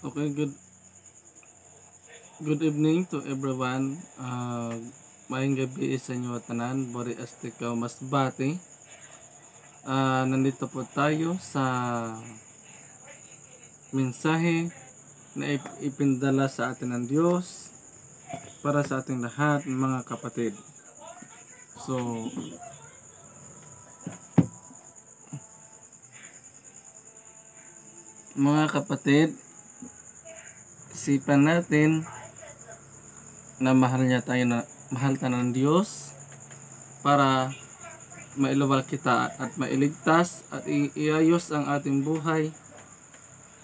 Okay, good evening to everyone. Mayong gabi sa inyo tanan, bori astikaw mas bati. Nandito po tayo sa mensahe na ipindala sa atin ng Diyos para sa ating lahat mga kapatid. So, mga kapatid, isipan natin na mahal tayo ng Diyos para mailuwal kita at mailigtas at iayos ang ating buhay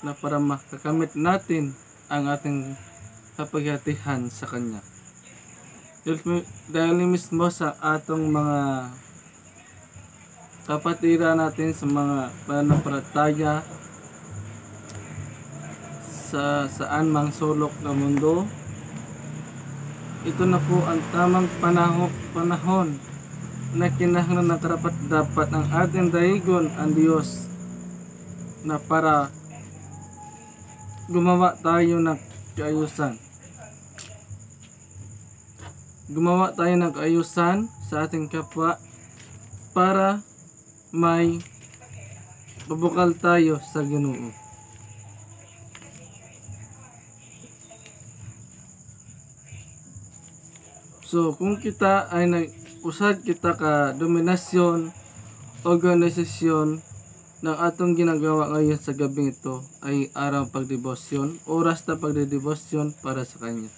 na para makakamit natin ang ating kapaghatihan sa Kanya. Dahil mismo sa atong mga kapatira natin sa mga pananampalataya sa saan mang sulok ng mundo, ito na po ang tamang panahon na kinahanglan na dapat ang ating dahigon ang Diyos na para gumawa tayo ng kaayusan. Gumawa tayo ng kaayusan sa ating kapwa para may pabukal tayo sa Ginoo. So, kung kita ay usad kita ka dominasyon, organisasyon ng atong ginagawa ngayon sa gabing ito ay araw pagdebosyon, oras na pagdedebosyon para sa Kanya.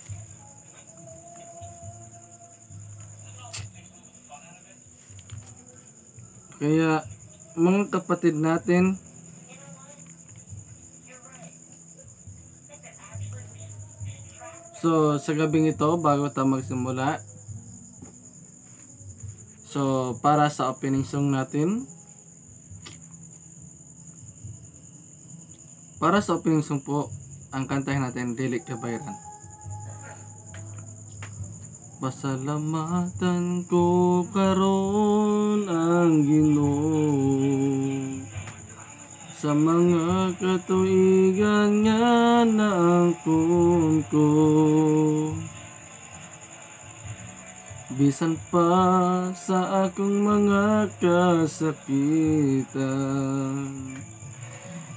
Kaya, mga kapatid natin, so, sa gabing ito, bago tayo magsimula, so, para sa opening song natin, po, ang kantahin natin, Dili Kabayran. Pasalamatan ko karon ang Ginoo sa mga katuigan nga naangkon ko, bisan pa sa akong mga kasakitan,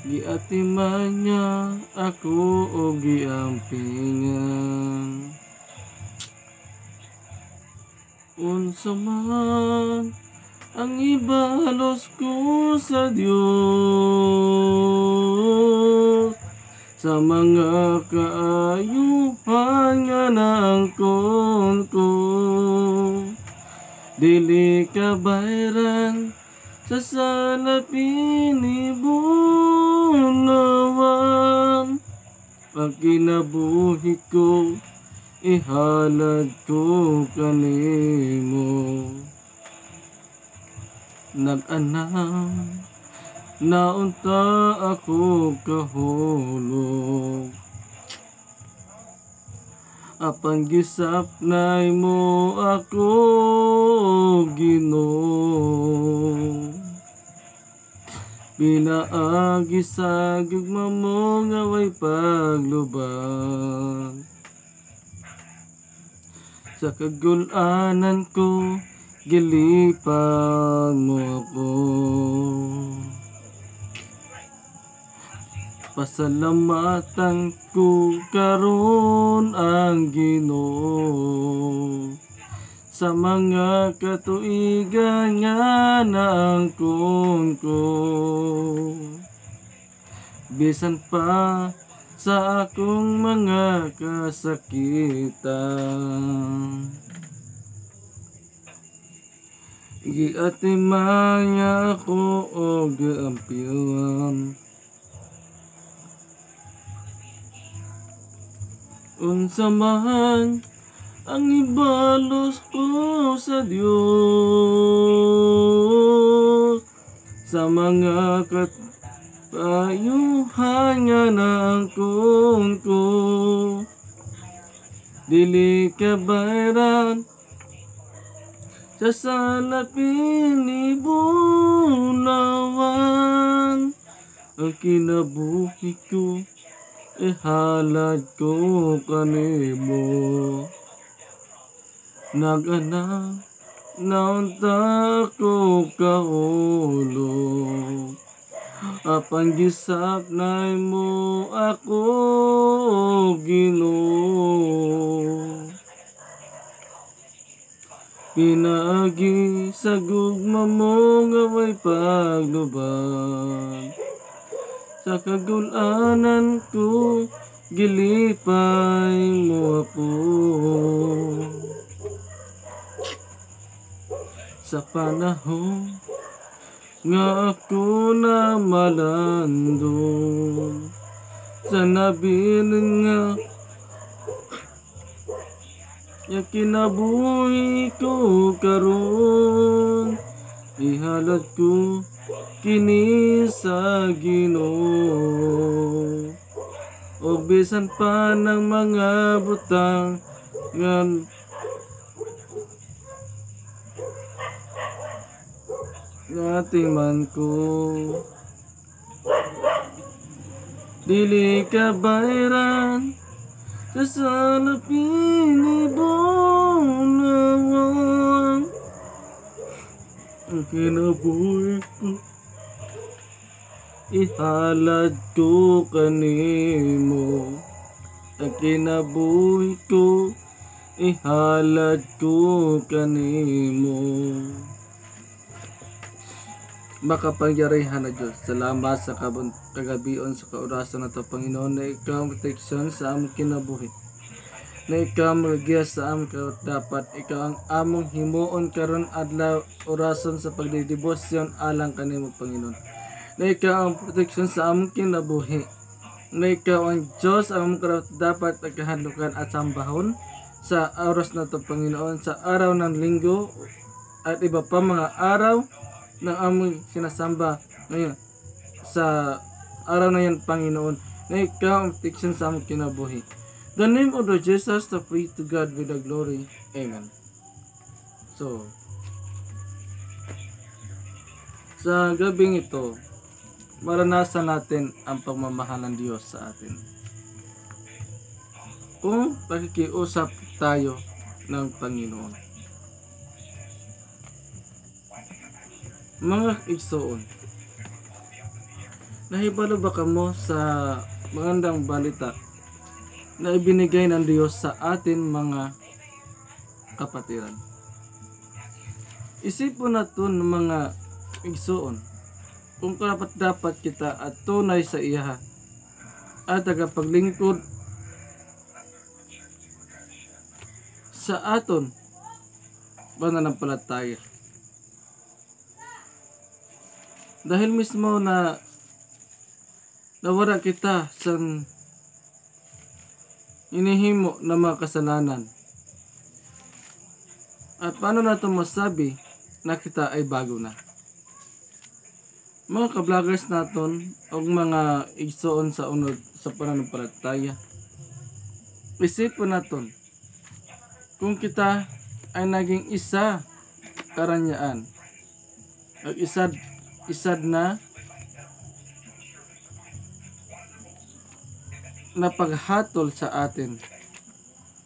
giatiman niya ako o giampingan. Unsa man ang ibalos ko sa Dios, sa mga kaayuhan nga naangkon ko, dili kabayran sa salapin ni bunawan. Ang kinabuhi ko ihalad ko kanimo, nag-anam naunta ako kahulog, apan gisapnay mo ako Ginoo. Pinaagi sa gugma mo nga way paglubag, sa kagulanan ko gilipag mo ako. Pasalamatan ko karon ang Ginoo sa mga katuigan nga naangkon ko, bisan pa sa akong mga kasakitan, giatiman niya ako o giampiwan. Unsa man ang ibalos ko sa Dios, sa mga kaayuhan nga naangkon ko, dili kabayran sa salapin ni bunawan. Ang kinabuhi ko ihalad ko kanimo. Naganak naunta ko kahulog, apan gisaknay mo ako, Ginoo. Pinaagi sa gugma mo nga way paglubag, sa kagulanan ko gilipay mo ako. Sa panahon nga ako na malandong, sa nabilin nga kinabuhi ko karon, ihalad ko kini sa Ginoo. O bisan pa ng mga butang nga man ko, dili ka bayran sa salapin ibonawang, ang kinabuhi ko ihalad ko kanimo. Ang kinabuhi ko ihalad ko kanimo. Makapangyarihan na Diyos, salamat sa kagabion sa kaurasan na ito, Panginoon, na ikaw ang proteksyon sa among kinabuhi, na ikaw ang magiya sa among dapat, ikaw ang among himuon karon adlaw orason sa pagdidibosyon alang kanimo, Panginoon, na ikaw ang proteksyon sa among kinabuhi, na ikaw ang Diyos ang among dapat pagkahadlukan at sambahon sa oras na ito, Panginoon, sa araw ng linggo at iba pa mga araw ng aming sinasamba ngayon sa araw na yan, Panginoon, na ikaw ang protection sa aming kinabuhi. The name of the Jesus, to pray to God with the glory. Amen. So, sa gabing ito, maranasan natin ang pagmamahal ng Diyos sa atin. Kung pakikiusap tayo ng Panginoon. Mga igsoon, nahibalo ba kamo sa magandang balita na ibinigay ng Diyos sa atin, mga kapatiran? Isipon natin ng mga igsoon, kung dapat kita at tunay sa iya at tagapaglingkod sa aton pananampalataya. Dahil mismo na nawala kita sa inihimo na mga kasalanan. At paano natin masabi na kita ay bago na? Mga ka-vloggers naton o mga igsoon sa unod sa pananampalataya, isipon naton kung kita ay naging isa karanyaan at isad na napaghatol sa atin,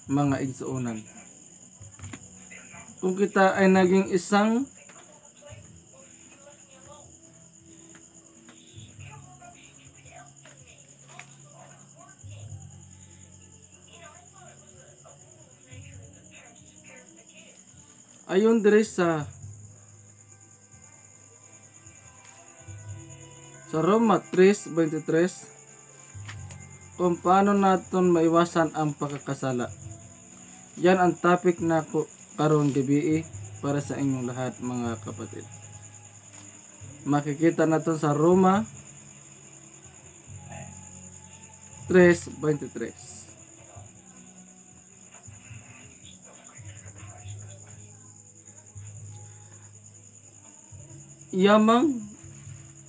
mga igsuonan. Kung kita ay naging isang ayon dire sa Roma 3:23, kung paano natin maiwasan ang pagkakasala. Yan ang topic na karon gabi para sa inyong lahat, mga kapatid. Makikita natin sa Roma 3:23.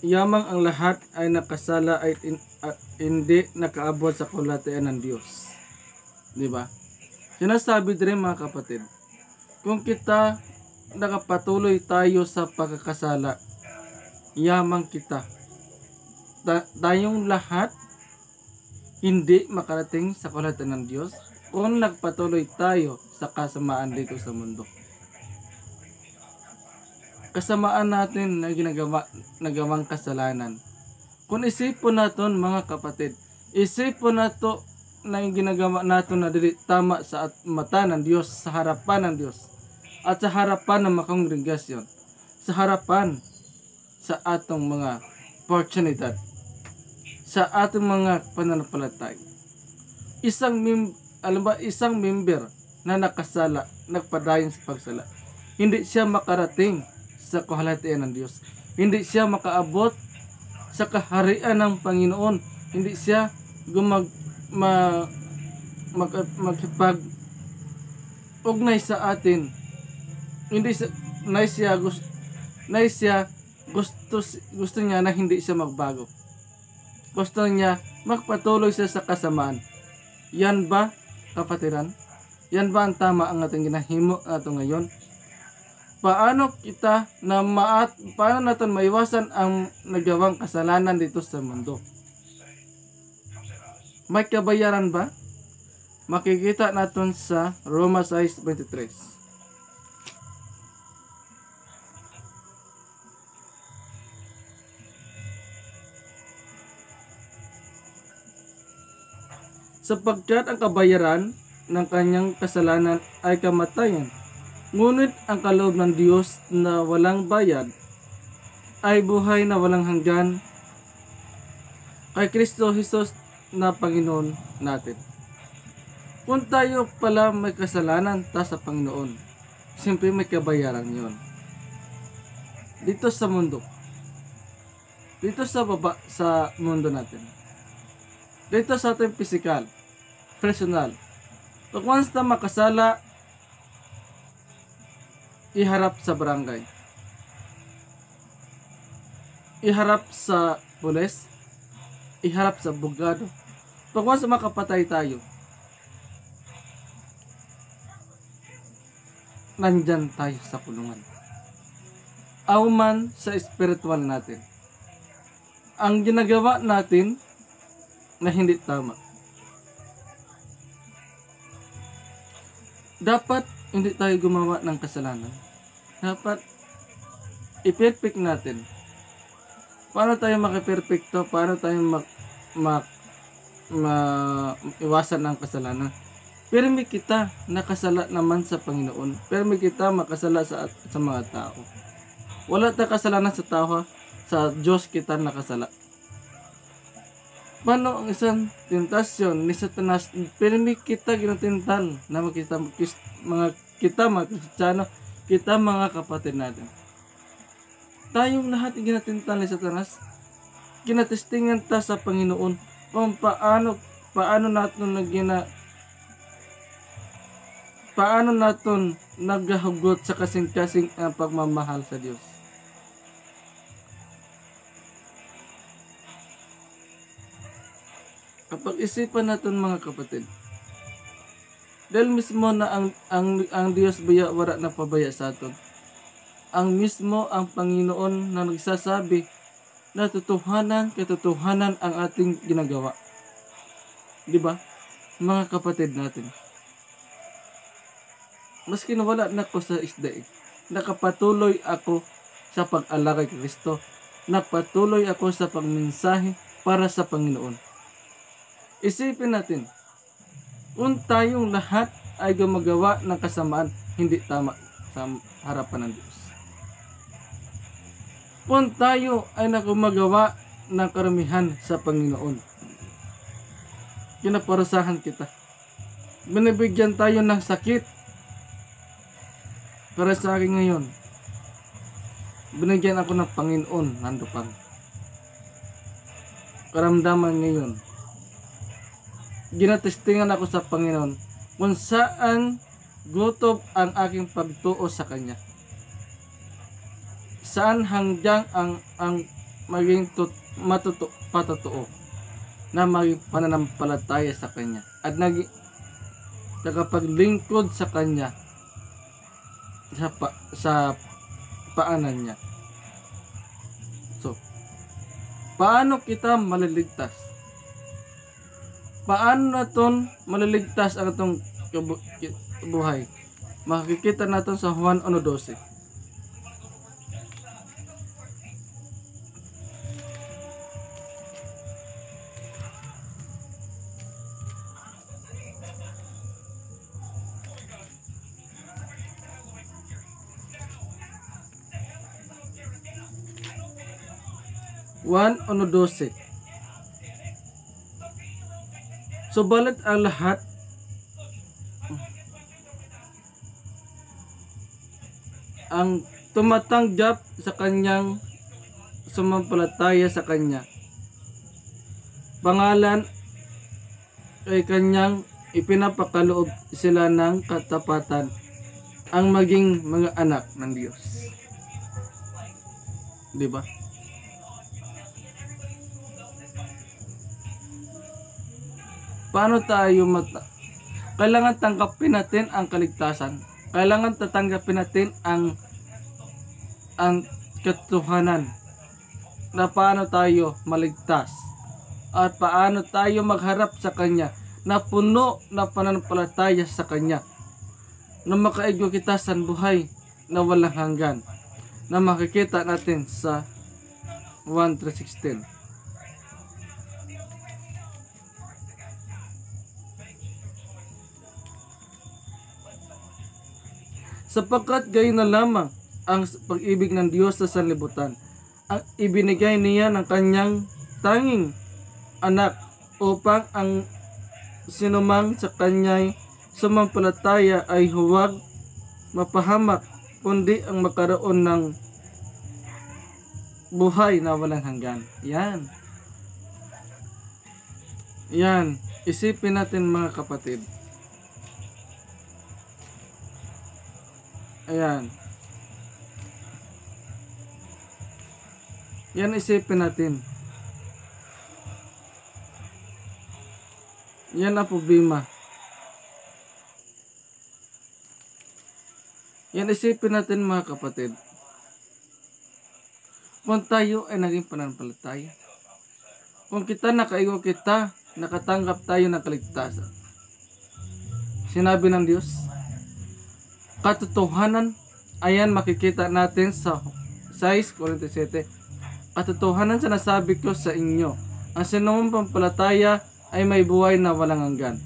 Yamang ang lahat ay nakasala ay hindi nakaabot sa kalwatian ng Diyos. Di ba? Sinasabi din, mga kapatid, kung kita nakapatuloy tayo sa pagkakasala, yamang kita. Tayong lahat hindi makarating sa kaluwalhatian ng Diyos kung nagpatuloy tayo sa kasamaan dito sa mundo. Kasamaan natin na nagawang kasalanan. Kung isipon natin mga kapatid, isipon nato na yung ginagawa natin na dili tama sa mata ng Diyos, sa harapan ng Diyos, at sa harapan ng mga kongregasyon, sa harapan sa atong mga oportunidad, sa atong mga pananampalatay. Isang member na nakasala, nagpadayon sa pagsala, hindi siya makarating sa kaluwalhatian ng Diyos. Hindi siya makaabot sa kaharian ng Panginoon. Hindi siya makipag-ugnay sa atin. Hindi siya gusto niya na hindi siya magbago. Gusto niya magpatuloy siya sa kasamaan. Yan ba, kapatiran? Yan ba ang tama ang ating ginahimo nato ngayon? Paano natin maiwasan ang nagawang kasalanan dito sa mundo? May kabayaran ba? Makikita natin sa Roma 6:23. Sapagkat ang kabayaran ng kanyang kasalanan ay kamatayan, ngunit ang kaloob ng Diyos na walang bayad ay buhay na walang hanggan kay Kristo Jesus na Panginoon natin. Kung tayo pala may kasalanan sa Panginoon, siyempre may kabayaran yon. Dito sa mundo, dito sa mundo natin, dito sa ating physical, personal. Pag once na makasala, iharap sa barangay, iharap sa pulis, iharap sa abogado. Pag once na makapatay tayo, nandyan tayo sa kulungan. Auman sa spiritual natin, ang ginagawa natin na hindi tama, dapat hindi tayo gumawa ng kasalanan. Dapat i-perfect natin. Paano tayo makiperfecto? Paano tayo iwasan ng kasalanan? Pirmi kita nakasala naman sa Panginoon. Pirmi kita makasala sa mga tao. Wala tayong kasalanan sa tao, sa Diyos kita nakasala. Paano ang isang tentasyon ni Satanas? Pirmi kita ginatintal na kita mga Kristiyano, kita mga kapatid natin. Tayong lahat ginatintal ni Satanas. Ginatestingan ta sa Panginoon kung paano natin naghahugot sa kasing-kasing ang pagmamahal sa Diyos. Kapag isipan natin mga kapatid, dahil mismo na ang Diyos wala na pabaya sa atin. Ang mismo ang Panginoon na nagsasabi na katotohanan ang ating ginagawa. Di ba? Mga kapatid natin. Maski nawala na ako sa isda, nakapatuloy ako sa pag-alakay kay Kristo. Nakapatuloy ako sa pagmensahe para sa Panginoon. Isipin natin, kung tayong lahat ay gumagawa ng kasamaan, hindi tama sa harapan ng Diyos. Kung tayo ay gumagawa ng karamihan sa Panginoon, kinaparusahan kita. Binibigyan tayo ng sakit. Para sa akin ngayon, binigyan ako ng Panginoon ng lupang. Karamdaman ngayon, ginatestingan ako sa Panginoon kung saan gutob ang aking pagtuo sa Kanya. Saan hanggang ang maging patotoo na maging pananampalataya sa Kanya at nagapaglingkod sa Kanya sa paanan niya. So, paano kita maliligtas? Paano naton maliligtas ang atong buhay? Makikita naton sa Juan 1:12. Juan 1:12. Subalit ang lahat ang tumatanggap sa kanyang sumampalataya sa kanya, pangalan ay kanyang ipinapakaloob sila ng katapatan, ang maging mga anak ng Diyos. Di ba? Paano tayo kailangan tanggapin natin ang kaligtasan. Kailangan tatanggapin natin ang katotohanan na paano tayo maligtas at paano tayo magharap sa Kanya na puno na pananampalataya sa Kanya, na makaigwa kita sa buhay na walang hanggan, na makikita natin sa 1:3:16. Sapagkat gayon na lamang ang pag-ibig ng Diyos sa sanlibutan, ang ibinigay niya ng kanyang tanging anak upang ang sinumang sa kanya'y sumampalataya ay huwag mapahamak, kundi ang magkaroon ng buhay na walang hanggan. Yan. Isipin natin mga kapatid. Ayan. Yan, isipin natin. Yan ang problema. Yan, isipin natin mga kapatid. Kung tayo ay naging pananampalataya, kung kita nakaigo kita, nakatanggap tayo ng kaligtasan, sinabi ng Diyos, katotohanan, ayan makikita natin sa 6:47. Katotohanan sa nasabi ko sa inyo, ang sinumang pampalataya ay may buhay na walang hanggan.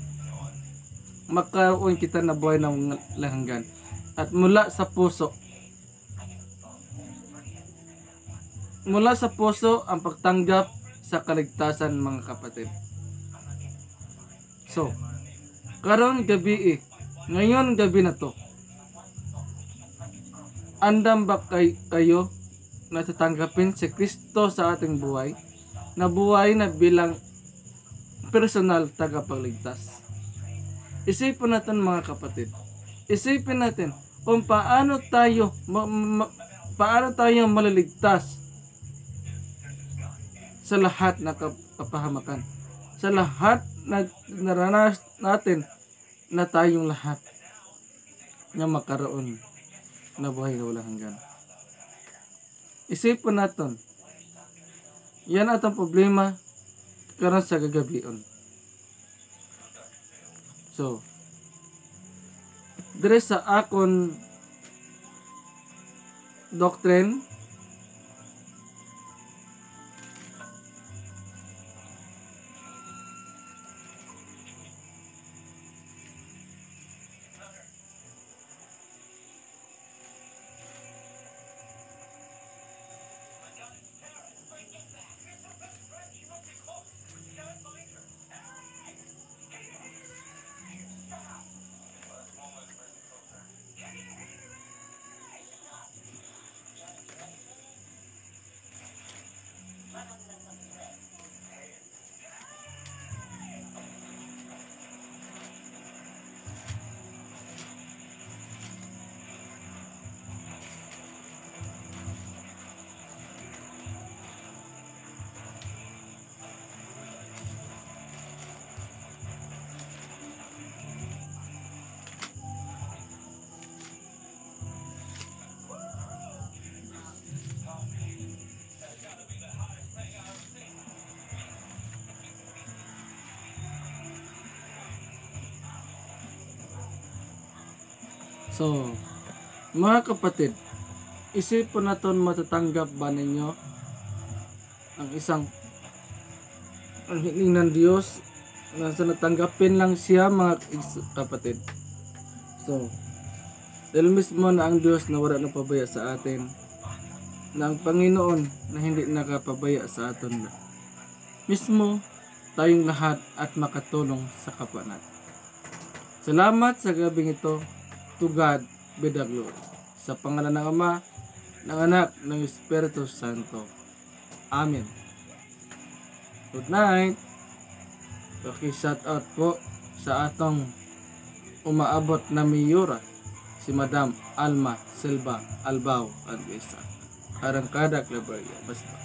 Magkaroon kita na buhay na walang hanggan. At mula sa puso ang pagtanggap sa kaligtasan, mga kapatid. So, ngayon gabi na to, andam ba kayo na tatanggapin si Kristo sa ating buhay, na buhay na bilang personal tagapagligtas? Isipin natin mga kapatid. Isipin natin kung paano tayo maliligtas sa lahat na kapahamakan, sa lahat na naranas natin na tayong lahat na makaroon na buhay na walang hanggan. Isipin natin, yan atong problema karon sa gagabion. So, dire sa akon doctrine, So, mga kapatid, isipon naton matatanggap ba ninyo ang ang hiling ng Diyos na sa natanggapin lang siya, mga kapatid. So, dahil mismo na ang Diyos na wala nagpabaya sa atin, na ang Panginoon na hindi nakapabaya sa atin, mismo tayong lahat at makatulong sa kapwa natin. Salamat sa gabing ito. To God be the glory. Sa pangalan ng Ama, ng Anak, ng Espiritu Santo. Amen. Good night. Paki-shout out po sa atong umaabot na miyura, si Madam Alma Silva Albao Alvesa, Arangkada Claveria, basta.